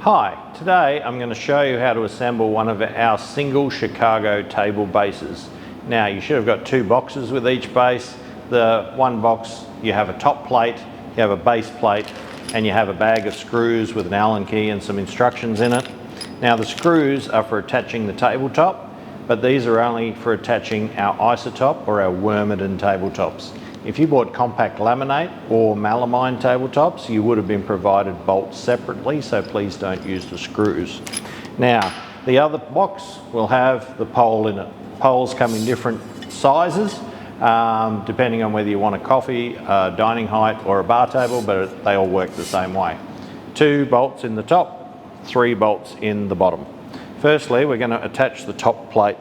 Hi, today I'm going to show you how to assemble one of our single Chicago table bases. Now you should have got two boxes with each base. The one box you have a top plate, you have a base plate, and you have a bag of screws with an Allen key and some instructions in it. Now the screws are for attaching the tabletop, but these are only for attaching our isotop or our Wormeden tabletops. If you bought compact laminate or melamine tabletops, you would have been provided bolts separately, so please don't use the screws. Now, the other box will have the pole in it. Poles come in different sizes, depending on whether you want a coffee, dining height, or a bar table, but they all work the same way. 2 bolts in the top, 3 bolts in the bottom. Firstly, we're going to attach the top plate.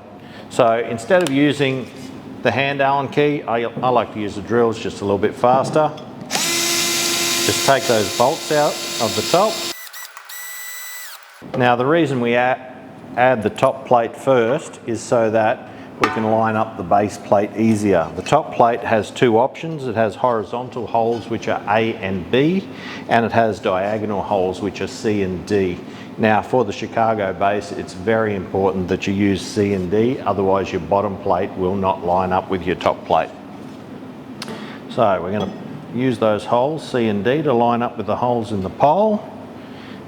So instead of using the hand Allen key, I like to use the drills just a little bit faster. Just take those bolts out of the top. Now the reason we add the top plate first is so that we can line up the base plate easier. The top plate has 2 options. It has horizontal holes which are A and B, and it has diagonal holes which are C and D. Now for the Chicago base, it's very important that you use C and D, otherwise your bottom plate will not line up with your top plate. So we're going to use those holes, C and D, to line up with the holes in the pole,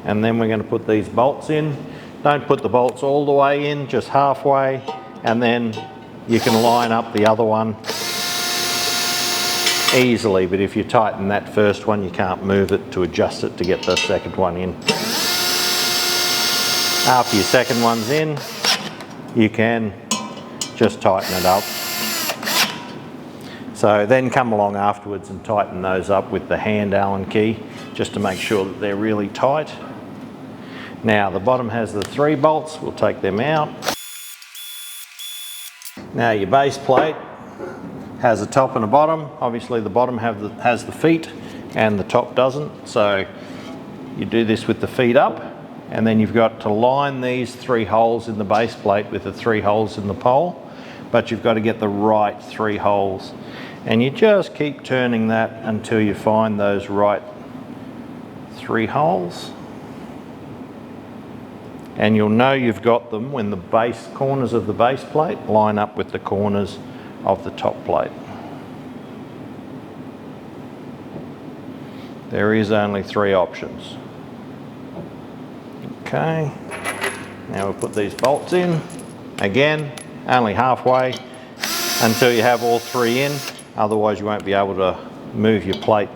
and then we're going to put these bolts in. Don't put the bolts all the way in, just halfway, and then you can line up the other one easily, but if you tighten that first one, you can't move it to adjust it to get the second one in. After your second one's in, you can just tighten it up. So then come along afterwards and tighten those up with the hand Allen key, just to make sure that they're really tight. Now the bottom has the 3 bolts, we'll take them out. Now your base plate has a top and a bottom. Obviously the bottom has the feet and the top doesn't. So you do this with the feet up, and then you've got to line these 3 holes in the base plate with the 3 holes in the pole, but you've got to get the right 3 holes. And you just keep turning that until you find those right 3 holes. And you'll know you've got them when the base corners of the base plate line up with the corners of the top plate. There is only 3 options. Okay, now we'll put these bolts in. Again, only halfway until you have all 3 in, otherwise you won't be able to move your plate.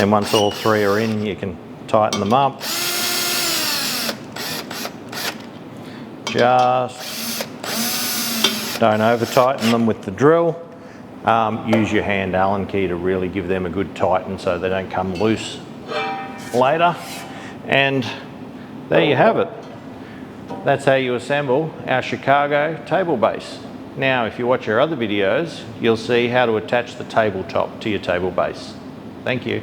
And once all 3 are in, you can tighten them up. Just don't over tighten them with the drill. Use your hand Allen key to really give them a good tighten so they don't come loose later. And there you have it. That's how you assemble our Chicago table base. Now if you watch our other videos, you'll see how to attach the tabletop to your table base. Thank you.